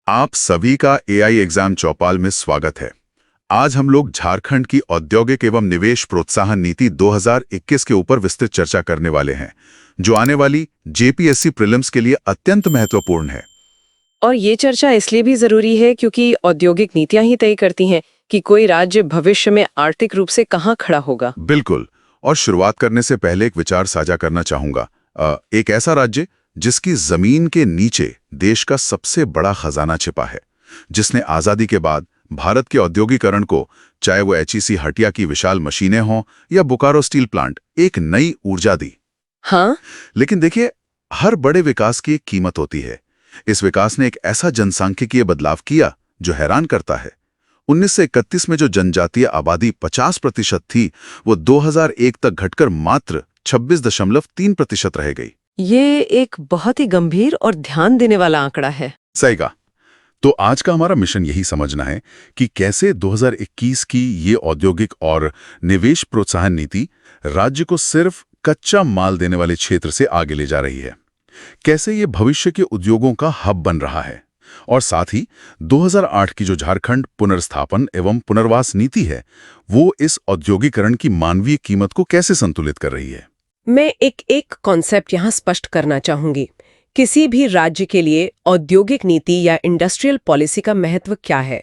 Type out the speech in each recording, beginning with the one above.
आप सभी का एआई एग्जाम चौपाल में स्वागत है। आज हम लोग झारखंड की औद्योगिक एवं निवेश प्रोत्साहन नीति 2021 के ऊपर विस्तृत चर्चा करने वाले हैं, जो आने वाली जेपीएससी प्रीलिम्स के लिए अत्यंत महत्वपूर्ण है। और ये चर्चा इसलिए भी जरूरी है क्योंकि औद्योगिक नीतियां ही तय करती हैं कि कोई राज्य भविष्य में आर्थिक रूप से कहाँ खड़ा होगा। बिल्कुल। और शुरुआत करने से पहले एक विचार साझा करना चाहूंगा। एक ऐसा राज्य जिसकी जमीन के नीचे देश का सबसे बड़ा खजाना छिपा है, जिसने आजादी के बाद भारत के औद्योगिकरण को, चाहे वो एचईसी हटिया की विशाल मशीनें हों या बोकारो स्टील प्लांट, एक नई ऊर्जा दी। हाँ, लेकिन देखिए, हर बड़े विकास की एक कीमत होती है। इस विकास ने एक ऐसा जनसांख्यिकीय बदलाव किया जो हैरान करता है। 1931 में जो जनजातीय आबादी 50% थी, वो 2001 तक घटकर मात्र 26.3% रह गई। ये एक बहुत ही गंभीर और ध्यान देने वाला आंकड़ा है। सही कहा। तो आज का हमारा मिशन यही समझना है कि कैसे 2021 की ये औद्योगिक और निवेश प्रोत्साहन नीति राज्य को सिर्फ कच्चा माल देने वाले क्षेत्र से आगे ले जा रही है, कैसे ये भविष्य के उद्योगों का हब बन रहा है, और साथ ही 2008 की जो झारखंड पुनर्स्थापन एवं पुनर्वास नीति है, वो इस औद्योगिकरण की मानवीय कीमत को कैसे संतुलित कर रही है। मैं एक कॉन्सेप्ट यहाँ स्पष्ट करना चाहूंगी। किसी भी राज्य के लिए औद्योगिक नीति या इंडस्ट्रियल पॉलिसी का महत्व क्या है?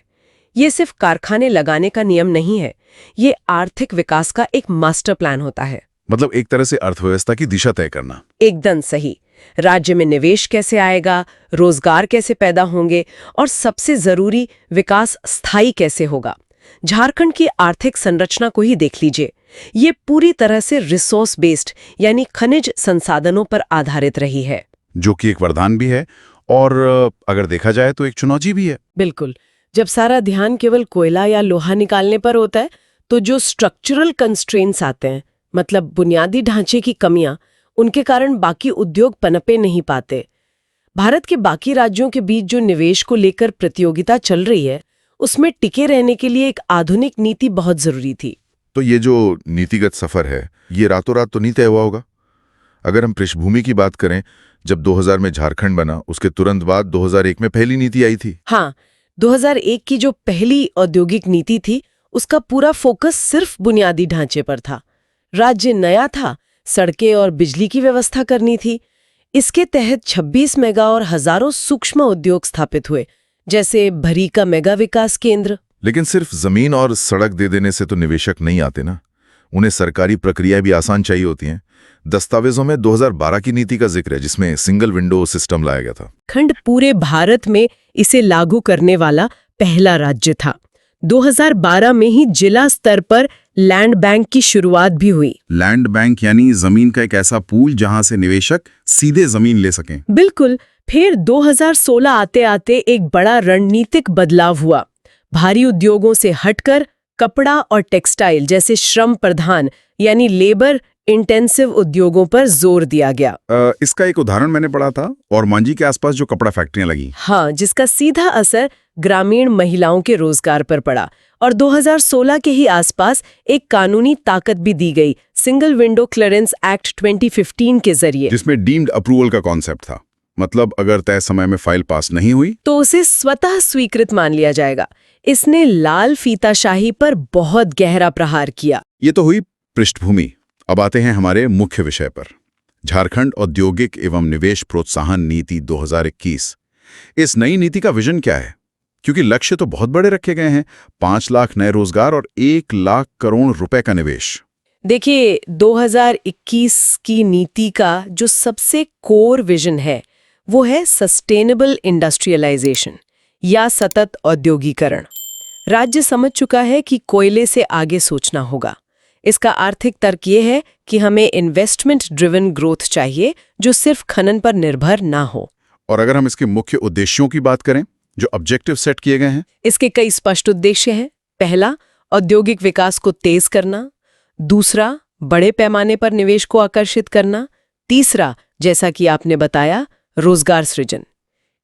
ये सिर्फ कारखाने लगाने का नियम नहीं है, ये आर्थिक विकास का एक मास्टर प्लान होता है। मतलब एक तरह से अर्थव्यवस्था की दिशा तय करना। एकदम सही। राज्य में निवेश कैसे आएगा, रोजगार कैसे पैदा होंगे, और सबसे जरूरी, विकास स्थायी कैसे होगा। झारखंड की आर्थिक संरचना को ही देख लीजिए। ये पूरी तरह से रिसोर्स बेस्ड यानी खनिज संसाधनों पर आधारित रही है, जो कि एक वरदान भी है और अगर देखा जाए तो एक चुनौती भी है। बिल्कुल। जब सारा ध्यान केवल कोयला या लोहा निकालने पर होता है, तो जो स्ट्रक्चरल कंस्ट्रेंट्स आते हैं, मतलब बुनियादी ढांचे की कमियां, उनके कारण बाकी उद्योग पनपे नहीं पाते। भारत के बाकी राज्यों के बीच जो निवेश को लेकर प्रतियोगिता चल रही है, उसमें टिके रहने के लिए एक आधुनिक नीति बहुत जरूरी थी। तो ये जो नीतिगत सफर है, ये रातों रात तो नहीं तय हुआ होगा। अगर हम पृष्ठभूमि की बात करें, जब 2000 में झारखंड बना, उसके तुरंत बाद 2001 में पहली नीति आई थी। हाँ, 2001 की जो पहली औद्योगिक नीति थी, उसका पूरा फोकस सिर्फ बुनियादी ढांचे पर था। राज्य नया था, सड़कें और बिजली की व्यवस्था करनी थी। इसके तहत 26 मेगा और हजारों सूक्ष्म उद्योग स्थापित हुए, जैसे भरी का मेगा विकास केंद्र। लेकिन सिर्फ जमीन और सड़क दे देने से तो निवेशक नहीं आते ना, उन्हें सरकारी प्रक्रियाएं भी आसान चाहिए होती हैं। दस्तावेजों में 2012 की नीति का जिक्र है, जिसमें सिंगल विंडो सिस्टम लाया गया था। खंड पूरे भारत में इसे लागू करने वाला पहला राज्य था। 2012 में ही जिला स्तर पर लैंड बैंक की शुरुआत भी हुई। लैंड बैंक यानी जमीन का एक ऐसा पूल जहां से निवेशक सीधे जमीन ले सकें। बिल्कुल। फिर 2016 आते आते एक बड़ा रणनीतिक बदलाव हुआ। भारी उद्योगों से हटकर कपड़ा और टेक्सटाइल जैसे श्रम प्रधान यानी लेबर इंटेंसिव उद्योगों पर जोर दिया गया। इसका एक उदाहरण मैंने पढ़ा था, और मांझी के आसपास जो कपड़ा फैक्ट्रियां लगी। हाँ, जिसका सीधा असर ग्रामीण महिलाओं के रोजगार पर पड़ा। और 2016 के ही आसपास एक कानूनी ताकत भी दी गई, सिंगल विंडो क्लियरेंस एक्ट 2015 के जरिए, जिसमें डीम्ड अप्रूवल का कॉन्सेप्ट था। मतलब अगर तय समय में फाइल पास नहीं हुई तो उसे स्वतः स्वीकृत मान लिया जाएगा। इसने लाल फीताशाही पर बहुत गहरा प्रहार किया। ये तो हुई पृष्ठभूमि। अब आते हैं हमारे मुख्य विषय पर, झारखंड औद्योगिक एवं निवेश प्रोत्साहन नीति 2021। इस नई नीति का विजन क्या है? क्योंकि लक्ष्य तो बहुत बड़े रखे गए हैं, 5 लाख नए रोजगार और 1 लाख करोड़ रुपए का निवेश। देखिए, 2021 की नीति का जो सबसे कोर विजन है, वो है सस्टेनेबल इंडस्ट्रियलाइजेशन या सतत औद्योगिकरण। राज्य समझ चुका है कि कोयले से आगे सोचना होगा। इसका आर्थिक तर्क ये है कि हमें इन्वेस्टमेंट ड्रिवन ग्रोथ चाहिए, जो सिर्फ खनन पर निर्भर ना हो। और अगर हम इसके मुख्य उद्देश्यों की बात करें, जो ऑब्जेक्टिव सेट किए गए हैं, इसके कई स्पष्ट उद्देश्य हैं। पहला, औद्योगिक विकास को तेज करना। दूसरा, बड़े पैमाने पर निवेश को आकर्षित करना। तीसरा, जैसा कि आपने बताया, रोजगार सृजन।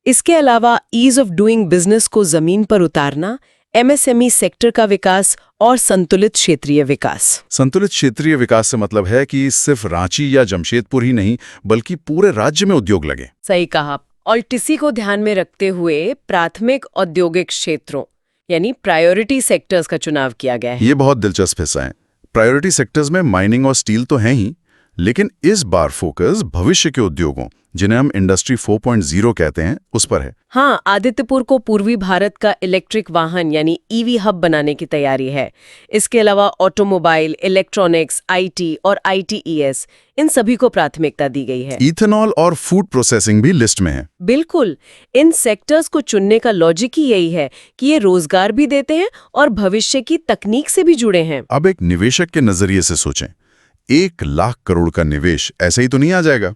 इसके अलावा ईज ऑफ डूइंग बिजनेस को जमीन पर उतारना, एमएसएमई सेक्टर का विकास और संतुलित क्षेत्रीय विकास। संतुलित क्षेत्रीय विकास से मतलब है कि सिर्फ रांची या जमशेदपुर ही नहीं, बल्कि पूरे राज्य में उद्योग लगे। सही कहा। और इसी को ध्यान में रखते हुए प्राथमिक औद्योगिक क्षेत्रों यानी प्रायोरिटी सेक्टर्स का चुनाव किया गया है। ये बहुत दिलचस्प हिस्सा है। प्रायोरिटी सेक्टर्स में माइनिंग और स्टील तो हैं ही, लेकिन इस बार फोकस भविष्य के उद्योगों, जिन्हें हम इंडस्ट्री 4.0 कहते हैं, उस पर है। हाँ, आदित्यपुर को पूर्वी भारत का इलेक्ट्रिक वाहन यानी ईवी हब बनाने की तैयारी है। इसके अलावा ऑटोमोबाइल, इलेक्ट्रॉनिक्स, आईटी और आईटीईएस, इन सभी को प्राथमिकता दी गई है। इथेनॉल और फूड प्रोसेसिंग भी लिस्ट में है। बिल्कुल, इन सेक्टर्स को चुनने का लॉजिक ही यही है कि ये रोजगार भी देते हैं और भविष्य की तकनीक से भी जुड़े हैं। अब एक निवेशक के नजरिए से सोचें, 1 लाख करोड़ का निवेश ऐसे ही तो नहीं आ जाएगा।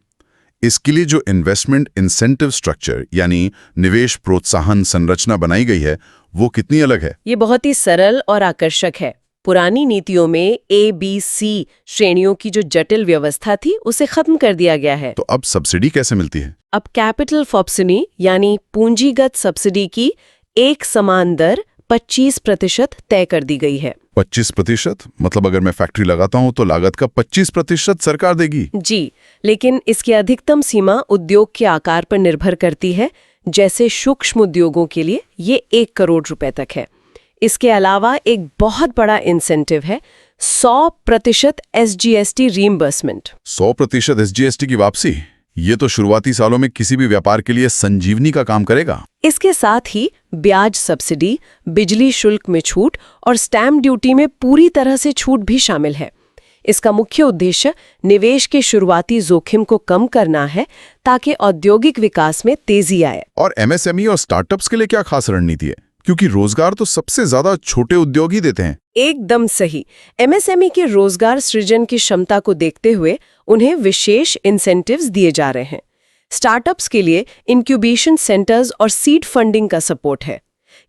इसके लिए जो इन्वेस्टमेंट इंसेंटिव स्ट्रक्चर यानी निवेश प्रोत्साहन संरचना बनाई गई है, वो कितनी अलग है। ये बहुत ही सरल और आकर्षक है। पुरानी नीतियों में ABC श्रेणियों की जो जटिल व्यवस्था थी, उसे खत्म कर दिया गया है। तो अब सब्सिडी कैसे मिलती है? अब कैपिटल सब्सिडी यानी पूंजीगत सब्सिडी की एक समान दर 25% तय कर दी गई है। 25%? मतलब अगर मैं फैक्ट्री लगाता हूं तो लागत का 25% सरकार देगी? जी, लेकिन इसकी अधिकतम सीमा उद्योग के आकार पर निर्भर करती है। जैसे सूक्ष्म उद्योगों के लिए ये 1 करोड़ रुपए तक है। इसके अलावा एक बहुत बड़ा इंसेंटिव है, 100% SGST रीइंबर्समेंट। 100% SGST की वापसी? ये तो शुरुआती सालों में किसी भी व्यापार के लिए संजीवनी का काम करेगा। इसके साथ ही ब्याज सब्सिडी, बिजली शुल्क में छूट और स्टैम्प ड्यूटी में पूरी तरह से छूट भी शामिल है। इसका मुख्य उद्देश्य निवेश के शुरुआती जोखिम को कम करना है ताकि औद्योगिक विकास में तेजी आए। और MSME और स्टार्टअप्स के लिए क्या खास रणनीति है? क्योंकि रोजगार तो सबसे ज्यादा छोटे उद्योग ही देते हैं। एकदम सही। MSME के रोजगार सृजन की क्षमता को देखते हुए उन्हें विशेष इंसेंटिव्स दिए जा रहे हैं। स्टार्टअप्स के लिए इंक्यूबेशन सेंटर्स और सीड फंडिंग का सपोर्ट है।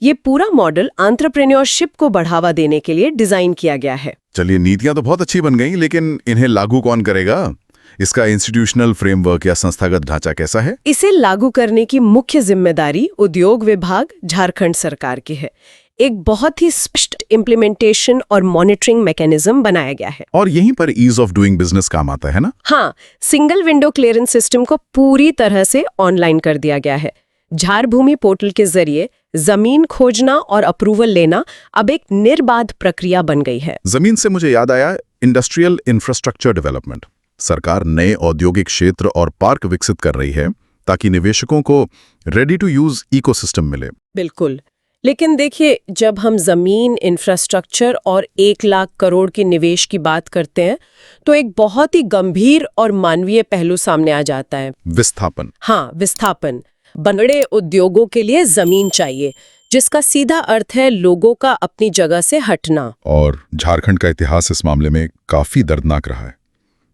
ये पूरा मॉडल एंटरप्रेन्योरशिप को बढ़ावा देने के लिए डिजाइन किया गया है। चलिए, नीतियां तो बहुत अच्छी बन गई, लेकिन इन्हें लागू कौन करेगा? इसका इंस्टीट्यूशनल फ्रेमवर्क या संस्थागत ढांचा कैसा है? इसे लागू करने की मुख्य जिम्मेदारी उद्योग विभाग झारखंड सरकार की है। एक बहुत ही स्पष्ट इम्प्लीमेंटेशन और मॉनिटरिंग मैकेनिज्म बनाया गया है। और यहीं पर ईज ऑफ डूइंग बिजनेस काम आता है ना? हाँ, सिंगल विंडो क्लियरेंस सिस्टम को पूरी तरह से ऑनलाइन कर दिया गया है। झारभूमि पोर्टल के जरिए जमीन खोजना और अप्रूवल लेना अब एक निर्बाध प्रक्रिया बन गई है। जमीन से मुझे याद आया इंडस्ट्रियल इंफ्रास्ट्रक्चर डेवलपमेंट। सरकार नए औद्योगिक क्षेत्र और पार्क विकसित कर रही है ताकि निवेशकों को रेडी टू यूज इकोसिस्टम मिले। बिल्कुल, लेकिन देखिए, जब हम जमीन, इंफ्रास्ट्रक्चर और 1 लाख करोड़ के निवेश की बात करते हैं तो एक बहुत ही गंभीर और मानवीय पहलू सामने आ जाता है। विस्थापन। हाँ, विस्थापन। बड़े उद्योगों के लिए जमीन चाहिए, जिसका सीधा अर्थ है लोगों का अपनी जगह से हटना। और झारखंड का इतिहास इस मामले में काफी दर्दनाक रहा है।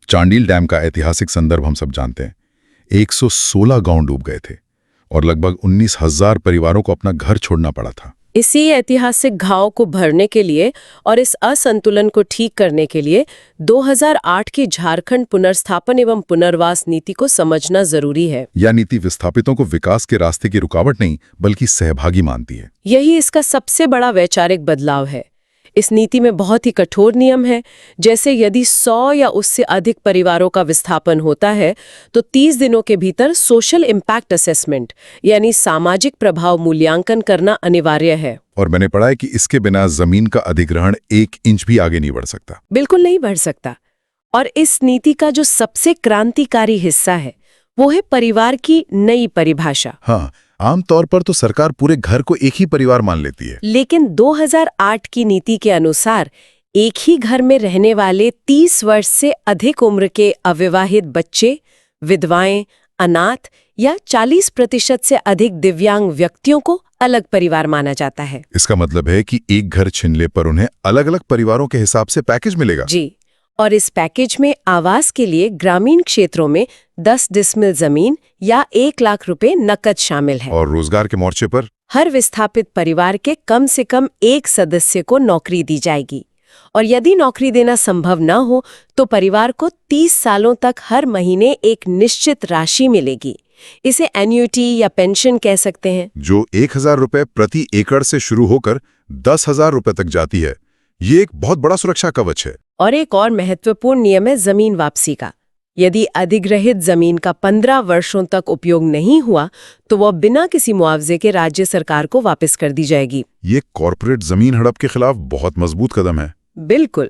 चांडिल डैम का ऐतिहासिक संदर्भ हम सब जानते हैं। 116 गांव डूब गए थे और लगभग 19,000 परिवारों को अपना घर छोड़ना पड़ा था। इसी ऐतिहासिक घाव को भरने के लिए और इस असंतुलन को ठीक करने के लिए 2008 की झारखंड पुनर्स्थापन एवं पुनर्वास नीति को समझना जरूरी है। यह नीति विस्थापितों को विकास के रास्ते की रुकावट नहीं, बल्कि सहभागी मानती है। यही इसका सबसे बड़ा वैचारिक बदलाव है। इस नीति में बहुत ही कठोर नियम है, जैसे यदि 100 या उससे अधिक परिवारों का विस्थापन होता है तो 30 दिनों के भीतर सोशल इम्पैक्ट असेसमेंट यानी सामाजिक प्रभाव मूल्यांकन करना अनिवार्य है। और मैंने पढ़ा है कि इसके बिना जमीन का अधिग्रहण 1 इंच भी आगे नहीं बढ़ सकता। बिल्कुल नहीं बढ़ सकता। और इस नीति का जो सबसे क्रांतिकारी हिस्सा है वो है परिवार की नई परिभाषा। हाँ, आमतौर पर तो सरकार पूरे घर को एक ही परिवार मान लेती है, लेकिन 2008 की नीति के अनुसार एक ही घर में रहने वाले 30 वर्ष से अधिक उम्र के अविवाहित बच्चे, विधवाएं, अनाथ या 40% से अधिक दिव्यांग व्यक्तियों को अलग परिवार माना जाता है। इसका मतलब है कि एक घर छिनले पर उन्हें अलग-अलग परिवारों के हिसाब से पैकेज मिलेगा। जी, और इस पैकेज में आवास के लिए ग्रामीण क्षेत्रों में 10 डिसमिल जमीन या 1 लाख रुपए नकद शामिल है। और रोजगार के मोर्चे पर हर विस्थापित परिवार के कम से कम एक सदस्य को नौकरी दी जाएगी। और यदि नौकरी देना संभव न हो तो परिवार को 30 सालों तक हर महीने एक निश्चित राशि मिलेगी। इसे एन्युटी या पेंशन कह सकते हैं, जो 1,000 रुपए प्रति एकड़ से शुरू होकर 10,000 रुपए तक जाती है। ये एक बहुत बड़ा सुरक्षा कवच है। और एक और महत्वपूर्ण नियम है जमीन वापसी का। यदि अधिग्रहित जमीन का 15 वर्षों तक उपयोग नहीं हुआ तो वह बिना किसी मुआवजे के राज्य सरकार को वापस कर दी जाएगी। ये कॉर्पोरेट जमीन हड़प के खिलाफ बहुत मजबूत कदम है। बिल्कुल।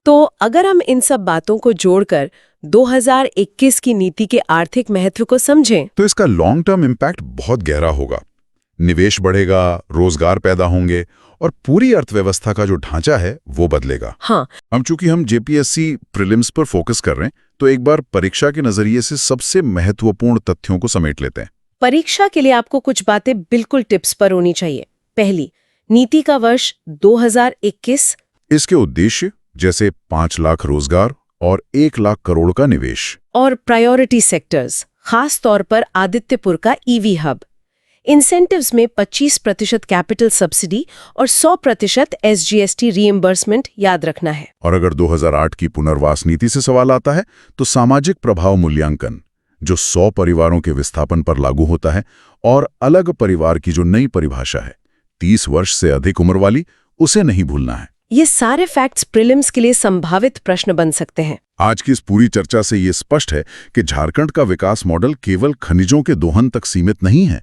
तो अगर हम इन सब बातों को जोड़कर 2021 की नीति के आर्थिक महत्व को समझें तो इसका लॉन्ग टर्म इम्पैक्ट बहुत गहरा होगा। निवेश बढ़ेगा, रोजगार पैदा होंगे और पूरी अर्थव्यवस्था का जो ढांचा है वो बदलेगा। हाँ, चूंकि हम जेपीएससी प्रीलिम्स पर फोकस कर रहे हैं तो एक बार परीक्षा के नजरिए से सबसे महत्वपूर्ण तथ्यों को समेट लेते हैं। परीक्षा के लिए आपको कुछ बातें बिल्कुल टिप्स पर होनी चाहिए। पहली, नीति का वर्ष 2021। इसके उद्देश्य जैसे 5 लाख रोजगार और 1 लाख करोड़ का निवेश। और प्रायोरिटी सेक्टर्स, खास तौर पर आदित्यपुर का ईवी हब। इंसेंटिव्स में 25% कैपिटल सब्सिडी और 100% एसजीएसटी रीइंबर्समेंट याद रखना है। और अगर 2008 की पुनर्वास नीति से सवाल आता है तो सामाजिक प्रभाव मूल्यांकन, जो 100 परिवारों के विस्थापन पर लागू होता है, और अलग परिवार की जो नई परिभाषा है 30 वर्ष से अधिक उम्र वाली, उसे नहीं भूलना है। ये सारे फैक्ट्स प्रीलिम्स के लिए संभावित प्रश्न बन सकते हैं। आज की इस पूरी चर्चा से ये स्पष्ट है कि झारखंड का विकास मॉडल केवल खनिजों के दोहन तक सीमित नहीं है।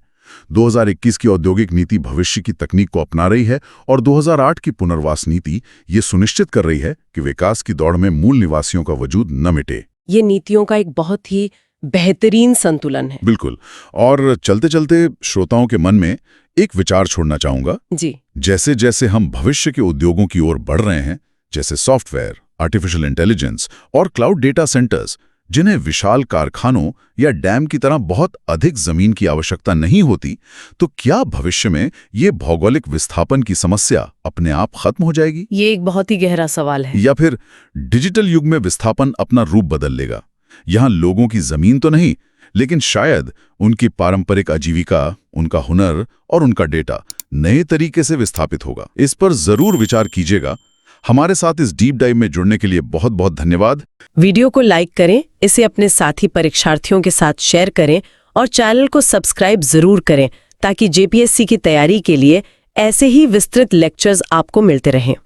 2021 की औद्योगिक नीति भविष्य की तकनीक को अपना रही है और 2008 की पुनर्वास नीति ये सुनिश्चित कर रही है कि विकास की दौड़ में मूल निवासियों का वजूद न मिटे। ये नीतियों का एक बहुत ही बेहतरीन संतुलन है। बिल्कुल। और चलते चलते श्रोताओं के मन में एक विचार छोड़ना चाहूंगा। जी। जैसे जैसे हम भविष्य के उद्योगों की ओर बढ़ रहे हैं, जैसे सॉफ्टवेयर, आर्टिफिशियल इंटेलिजेंस और क्लाउड डेटा सेंटर्स, जिन्हें विशाल कारखानों या डैम की तरह बहुत अधिक जमीन की आवश्यकता नहीं होती, तो क्या भविष्य में ये भौगोलिक विस्थापन की समस्या अपने आप खत्म हो जाएगी? ये एक बहुत ही गहरा सवाल है। या फिर डिजिटल युग में विस्थापन अपना रूप बदल लेगा? यहां लोगों की जमीन तो नहीं, लेकिन शायद उनकी पारंपरिक आजीविका, उनका हुनर और उनका डेटा नए तरीके से विस्थापित होगा। इस पर जरूर विचार कीजिएगा। हमारे साथ इस डीप डाइव में जुड़ने के लिए बहुत बहुत धन्यवाद। वीडियो को लाइक करें, इसे अपने साथी परीक्षार्थियों के साथ शेयर करें और चैनल को सब्सक्राइब जरूर करें ताकि जेपीएससी की तैयारी के लिए ऐसे ही विस्तृत लेक्चर्स आपको मिलते रहें।